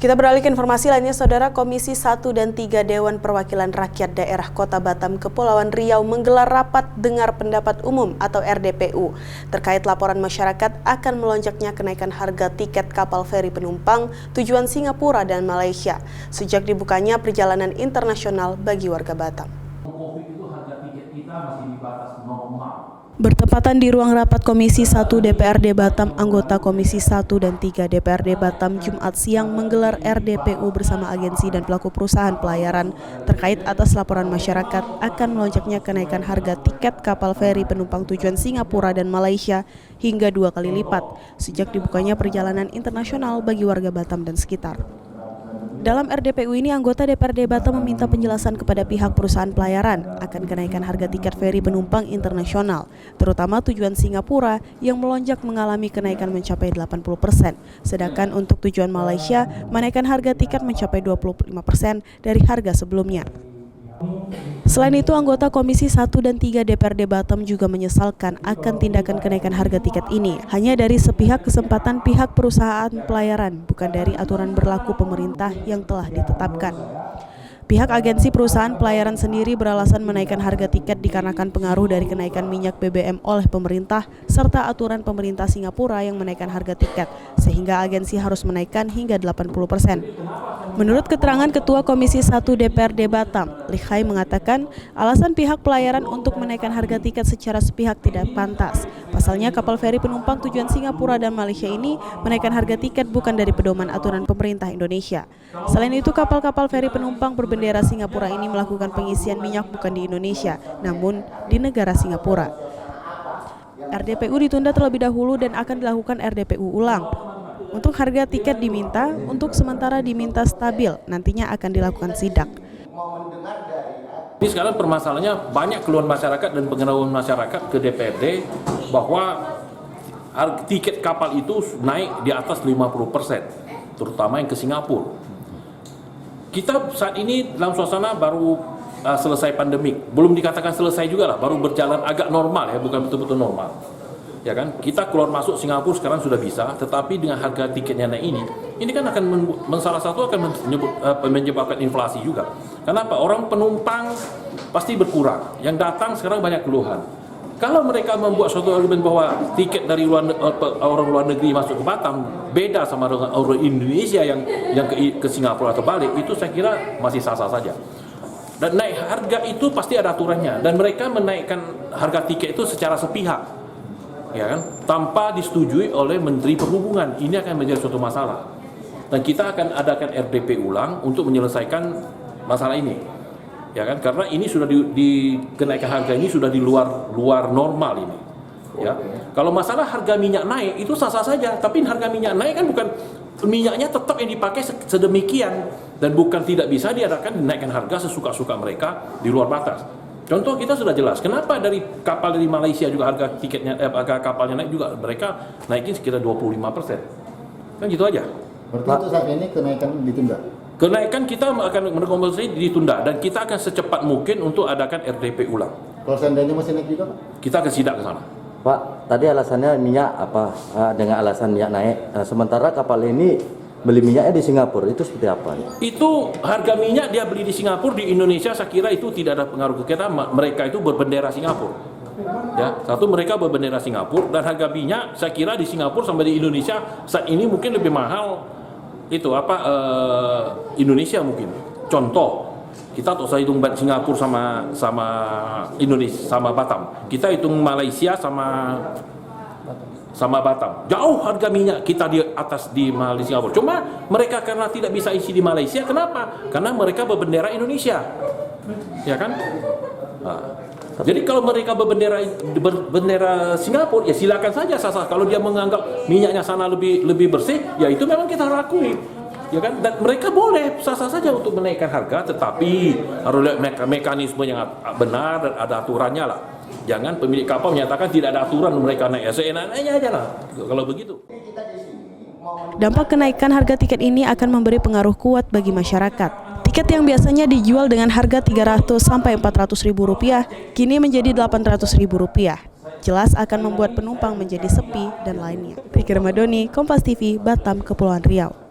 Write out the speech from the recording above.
Kita beralih ke informasi lainnya, Saudara. Komisi 1 dan 3 Dewan Perwakilan Rakyat Daerah Kota Batam Kepulauan Riau menggelar rapat dengar pendapat umum atau RDPU terkait laporan masyarakat akan melonjaknya kenaikan harga tiket kapal feri penumpang tujuan Singapura dan Malaysia sejak dibukanya perjalanan internasional bagi warga Batam. Bertepatan di ruang rapat Komisi 1 DPRD Batam, anggota Komisi 1 dan 3 DPRD Batam Jumat siang menggelar RDPU bersama agensi dan pelaku perusahaan pelayaran terkait atas laporan masyarakat akan melonjaknya kenaikan harga tiket kapal feri penumpang tujuan Singapura dan Malaysia hingga 2 kali lipat sejak dibukanya perjalanan internasional bagi warga Batam dan sekitar. Dalam RDPU ini, anggota DPRD Batam meminta penjelasan kepada pihak perusahaan pelayaran akan kenaikan harga tiket feri penumpang internasional, terutama tujuan Singapura yang melonjak mengalami kenaikan mencapai 80%, sedangkan untuk tujuan Malaysia, menaikkan harga tiket mencapai 25% dari harga sebelumnya. Selain itu, anggota Komisi 1 dan 3 DPRD Batam juga menyesalkan akan tindakan kenaikan harga tiket ini hanya dari sepihak kesempatan pihak perusahaan pelayaran, bukan dari aturan berlaku pemerintah yang telah ditetapkan. Pihak agensi perusahaan pelayaran sendiri beralasan menaikkan harga tiket dikarenakan pengaruh dari kenaikan minyak BBM oleh pemerintah serta aturan pemerintah Singapura yang menaikkan harga tiket, sehingga agensi harus menaikkan hingga 80%. Menurut keterangan Ketua Komisi 1 DPRD Batam, Likhai mengatakan alasan pihak pelayaran untuk menaikkan harga tiket secara sepihak tidak pantas. Pasalnya kapal feri penumpang tujuan Singapura dan Malaysia ini menaikkan harga tiket bukan dari pedoman aturan pemerintah Indonesia. Selain itu, kapal-kapal feri penumpang berbendera Singapura ini melakukan pengisian minyak bukan di Indonesia, namun di negara Singapura. RDPU ditunda terlebih dahulu dan akan dilakukan RDPU ulang. Untuk harga tiket diminta, untuk sementara diminta stabil, nantinya akan dilakukan sidak. Ini sekarang permasalahannya banyak keluhan masyarakat dan pengaduan masyarakat ke DPRD bahwa harga tiket kapal itu naik di atas 50%, terutama yang ke Singapura. Kita saat ini dalam suasana baru selesai pandemik, belum dikatakan selesai juga lah, baru berjalan agak normal ya, bukan betul-betul normal. Ya kan, kita keluar masuk Singapura sekarang sudah bisa, tetapi dengan harga tiketnya naik ini kan akan salah satu akan menyebabkan inflasi juga. Kenapa? Orang penumpang pasti berkurang, yang datang sekarang banyak keluhan. Kalau mereka membuat suatu argumen bahwa tiket dari orang luar negeri masuk ke Batam beda sama dengan orang Indonesia yang ke Singapura atau balik, itu saya kira masih sah-sah saja. Dan naik harga itu pasti ada aturannya, dan mereka menaikkan harga tiket itu secara sepihak. Ya kan, tanpa disetujui oleh Menteri Perhubungan. Ini akan menjadi suatu masalah. Dan kita akan adakan RDP ulang untuk menyelesaikan masalah ini. Ya kan, karena ini sudah di kenaikan harga ini sudah di luar normal ini. Ya. Kalau masalah harga minyak naik itu sah-sah saja, tapi harga minyak naik kan bukan minyaknya tetap yang dipakai sedemikian dan bukan tidak bisa diadakan dinaikkan harga sesuka-suka mereka di luar batas. Contoh kita sudah jelas, kenapa dari kapal dari Malaysia juga harga tiketnya, harga kapalnya naik juga, mereka naikin sekitar 25%. Kan gitu aja. Berarti untuk saat ini kenaikan ditunda? Kenaikan kita akan merekomendasi ditunda dan kita akan secepat mungkin untuk adakan RDP ulang. Kalau seandainya masih naik juga, Pak? Kita akan sidak ke sana. Pak, tadi alasannya minyak apa? Dengan alasan minyak naik, sementara kapal ini beli minyaknya di Singapura, itu seperti apa? Itu harga minyak dia beli di Singapura, di Indonesia saya kira itu tidak ada pengaruh ke kita, mereka itu berbendera Singapura. Ya, satu mereka berbendera Singapura dan harga minyak saya kira di Singapura sampai di Indonesia saat ini mungkin lebih mahal itu Indonesia mungkin. Contoh, kita tak usah hitung Singapura sama Indonesia sama Batam. Kita hitung Malaysia sama Batam. Jauh harga minyak kita di atas di Malaysia. Cuma mereka karena tidak bisa isi di Malaysia, kenapa? Karena mereka berbendera Indonesia. Ya kan? Nah, jadi kalau mereka berbendera Singapura, ya silakan saja sah-sah. Kalau dia menganggap minyaknya sana lebih bersih, ya itu memang kita akui. Ya kan? Dan mereka boleh sah-sah saja untuk menaikkan harga, tetapi harus lihat mekanisme yang benar dan ada aturannya lah. Jangan pemilik kapal menyatakan tidak ada aturan mereka naik, seenaknya aja lah kalau begitu. Dampak kenaikan harga tiket ini akan memberi pengaruh kuat bagi masyarakat. Tiket yang biasanya dijual dengan harga Rp300 sampai Rp400.000 kini menjadi Rp800.000. Jelas akan membuat penumpang menjadi sepi dan lainnya. Fikri Ramadhani, Kompas TV, Batam, Kepulauan Riau.